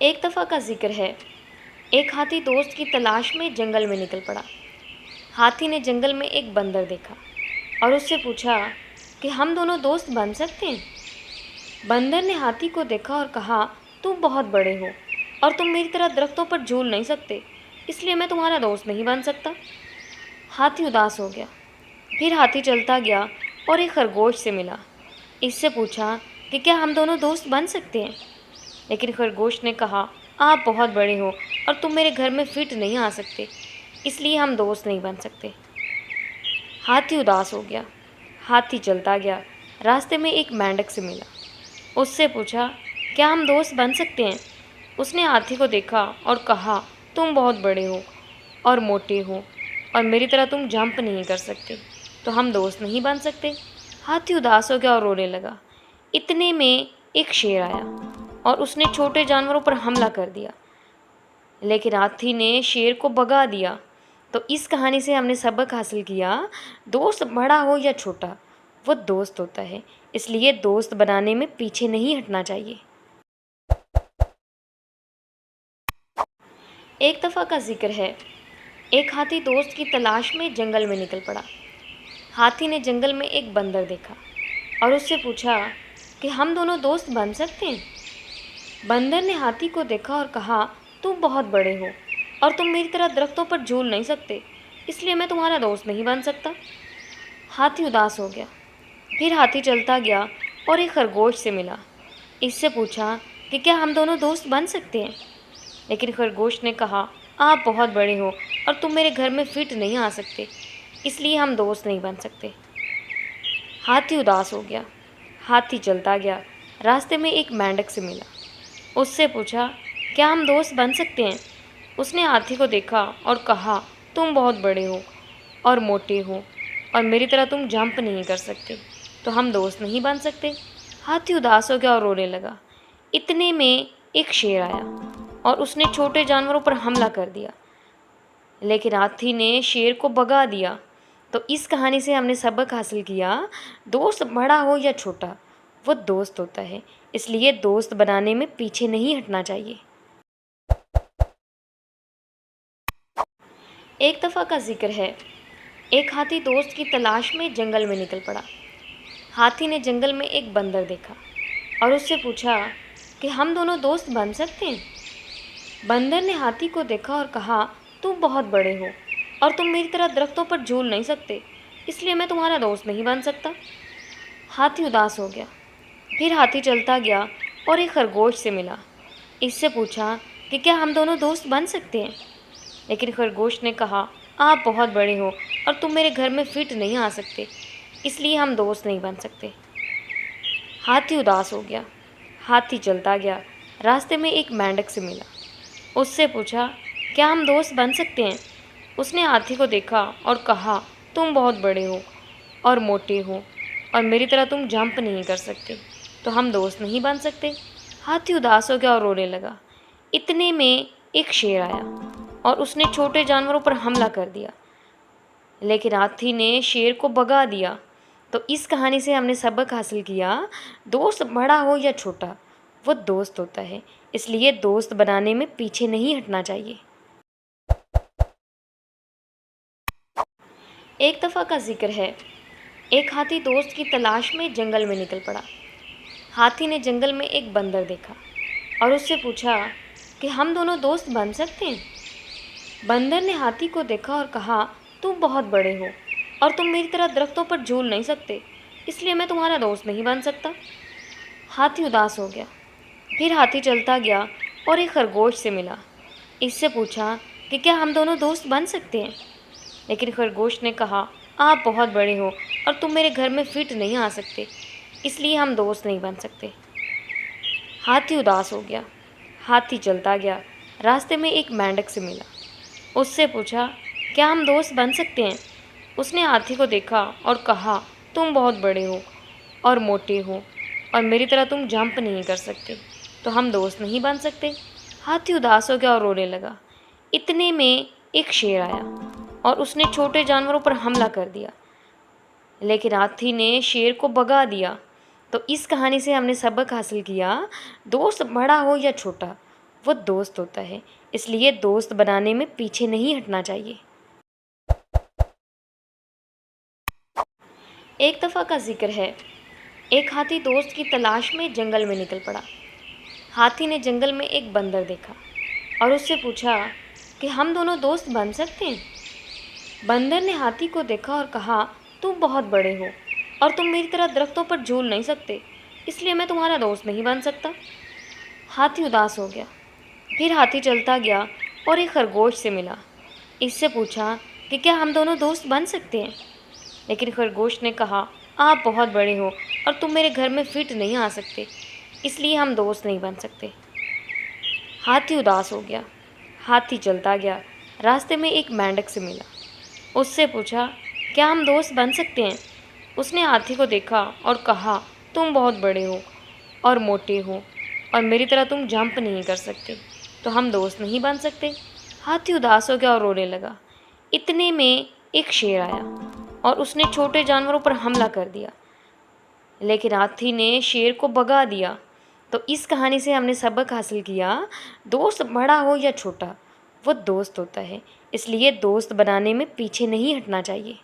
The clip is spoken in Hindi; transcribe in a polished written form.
एक दफ़ा का जिक्र है। एक हाथी दोस्त की तलाश में जंगल में निकल पड़ा। हाथी ने जंगल में एक बंदर देखा और उससे पूछा कि हम दोनों दोस्त बन सकते हैं। बंदर ने हाथी को देखा और कहा, तुम बहुत बड़े हो और तुम मेरी तरह दरख्तों पर झूल नहीं सकते, इसलिए मैं तुम्हारा दोस्त नहीं बन सकता। हाथी उदास हो गया। फिर हाथी चलता गया और एक खरगोश से मिला। इससे पूछा कि क्या हम दोनों दोस्त बन सकते हैं। लेकिन खरगोश ने कहा, आप बहुत बड़े हो और तुम मेरे घर में फिट नहीं आ सकते, इसलिए हम दोस्त नहीं बन सकते। हाथी उदास हो गया। हाथी चलता गया। रास्ते में एक मेंढक से मिला। उससे पूछा, क्या हम दोस्त बन सकते हैं। उसने हाथी को देखा और कहा, तुम बहुत बड़े हो और मोटे हो और मेरी तरह तुम जंप नहीं कर सकते, तो हम दोस्त नहीं बन सकते। हाथी उदास हो गया और रोने लगा। इतने में एक शेर आया और उसने छोटे जानवरों पर हमला कर दिया, लेकिन हाथी ने शेर को भगा दिया। तो इस कहानी से हमने सबक हासिल किया, दोस्त बड़ा हो या छोटा, वो दोस्त होता है, इसलिए दोस्त बनाने में पीछे नहीं हटना चाहिए। एक दफ़ा का जिक्र है। एक हाथी दोस्त की तलाश में जंगल में निकल पड़ा। हाथी ने जंगल में एक बंदर देखा और उससे पूछा कि हम दोनों दोस्त बन सकते हैं। बंदर ने हाथी को देखा और कहा, तुम बहुत बड़े हो और तुम मेरी तरह दरख्तों पर झूल नहीं सकते, इसलिए मैं तुम्हारा दोस्त नहीं बन सकता। हाथी उदास हो गया। फिर हाथी चलता गया और एक खरगोश से मिला। इससे पूछा कि क्या हम दोनों दोस्त बन सकते हैं। लेकिन खरगोश ने कहा, आप बहुत बड़े हो और तुम मेरे घर में फिट नहीं आ सकते, इसलिए हम दोस्त नहीं बन सकते। हाथी उदास हो गया। हाथी चलता गया। रास्ते में एक मेंढक से मिला। उससे पूछा, क्या हम दोस्त बन सकते हैं। उसने हाथी को देखा और कहा, तुम बहुत बड़े हो और मोटे हो और मेरी तरह तुम जंप नहीं कर सकते, तो हम दोस्त नहीं बन सकते। हाथी उदास हो गया और रोने लगा। इतने में एक शेर आया और उसने छोटे जानवरों पर हमला कर दिया, लेकिन हाथी ने शेर को भगा दिया। तो इस कहानी से हमने सबक हासिल किया, दोस्त बड़ा हो या छोटा, वो दोस्त होता है, इसलिए दोस्त बनाने में पीछे नहीं हटना चाहिए। एक दफ़ा का जिक्र है। एक हाथी दोस्त की तलाश में जंगल में निकल पड़ा। हाथी ने जंगल में एक बंदर देखा और उससे पूछा कि हम दोनों दोस्त बन सकते हैं। बंदर ने हाथी को देखा और कहा, तुम बहुत बड़े हो और तुम मेरी तरह दरख्तों पर झूल नहीं सकते, इसलिए मैं तुम्हारा दोस्त नहीं बन सकता। हाथी उदास हो गया। फिर हाथी चलता गया और एक खरगोश से मिला। इससे पूछा कि क्या हम दोनों दोस्त बन सकते हैं। लेकिन खरगोश ने कहा, आप बहुत बड़े हो और तुम मेरे घर में फिट नहीं आ सकते, इसलिए हम दोस्त नहीं बन सकते। हाथी उदास हो गया। हाथी चलता गया। रास्ते में एक मेंढक से मिला। उससे पूछा, क्या हम दोस्त बन सकते हैं। उसने हाथी को देखा और कहा, तुम बहुत बड़े हो और मोटे हो और मेरी तरह तुम जंप नहीं कर सकते, तो हम दोस्त नहीं बन सकते। हाथी उदास हो गया और रोने लगा। इतने में एक शेर आया और उसने छोटे जानवरों पर हमला कर दिया, लेकिन हाथी ने शेर को भगा दिया। तो इस कहानी से हमने सबक हासिल किया, दोस्त बड़ा हो या छोटा, वो दोस्त होता है, इसलिए दोस्त बनाने में पीछे नहीं हटना चाहिए। एक दफ़ा का जिक्र है। एक हाथी दोस्त की तलाश में जंगल में निकल पड़ा। हाथी ने जंगल में एक बंदर देखा और उससे पूछा कि हम दोनों दोस्त बन सकते हैं। बंदर ने हाथी को देखा और कहा, तुम बहुत बड़े हो और तुम मेरी तरह दरख्तों पर झूल नहीं सकते, इसलिए मैं तुम्हारा दोस्त नहीं बन सकता। हाथी उदास हो गया। फिर हाथी चलता गया और एक खरगोश से मिला। इससे पूछा कि क्या हम दोनों दोस्त बन सकते हैं। लेकिन खरगोश ने कहा, आप बहुत बड़े हो और तुम मेरे घर में फिट नहीं आ सकते, इसलिए हम दोस्त नहीं बन सकते। हाथी उदास हो गया। हाथी चलता गया। रास्ते में एक मेंढक से मिला। उससे पूछा, क्या हम दोस्त बन सकते हैं। उसने हाथी को देखा और कहा, तुम बहुत बड़े हो और मोटे हो और मेरी तरह तुम जंप नहीं कर सकते, तो हम दोस्त नहीं बन सकते। हाथी उदास हो गया और रोने लगा। इतने में एक शेर आया और उसने छोटे जानवरों पर हमला कर दिया, लेकिन हाथी ने शेर को भगा दिया। तो इस कहानी से हमने सबक हासिल किया, दोस्त बड़ा हो या छोटा, वो दोस्त होता है, इसलिए दोस्त बनाने में पीछे नहीं हटना चाहिए। एक दफ़ा का जिक्र है, एक हाथी दोस्त की तलाश में जंगल में निकल पड़ा। हाथी ने जंगल में एक बंदर देखा और उससे पूछा कि हम दोनों दोस्त बन सकते हैं। बंदर ने हाथी को देखा और कहा, तुम बहुत बड़े हो और तुम मेरी तरह दरख्तों पर झूल नहीं सकते, इसलिए मैं तुम्हारा दोस्त नहीं बन सकता। हाथी उदास हो गया। फिर हाथी चलता गया और एक खरगोश से मिला। इससे पूछा कि क्या हम दोनों दोस्त बन सकते हैं। लेकिन खरगोश ने कहा, आप बहुत बड़े हो और तुम मेरे घर में फिट नहीं आ सकते, इसलिए हम दोस्त नहीं बन सकते। हाथी उदास हो गया। हाथी चलता गया। रास्ते में एक मेंढक से मिला। उससे पूछा, क्या हम दोस्त बन सकते हैं। उसने हाथी को देखा और कहा, तुम बहुत बड़े हो और मोटे हो और मेरी तरह तुम जंप नहीं कर सकते, तो हम दोस्त नहीं बन सकते। हाथी उदास हो गया और रोने लगा। इतने में एक शेर आया और उसने छोटे जानवरों पर हमला कर दिया, लेकिन हाथी ने शेर को भगा दिया। तो इस कहानी से हमने सबक हासिल किया, दोस्त बड़ा हो या छोटा, वो दोस्त होता है, इसलिए दोस्त बनाने में पीछे नहीं हटना चाहिए।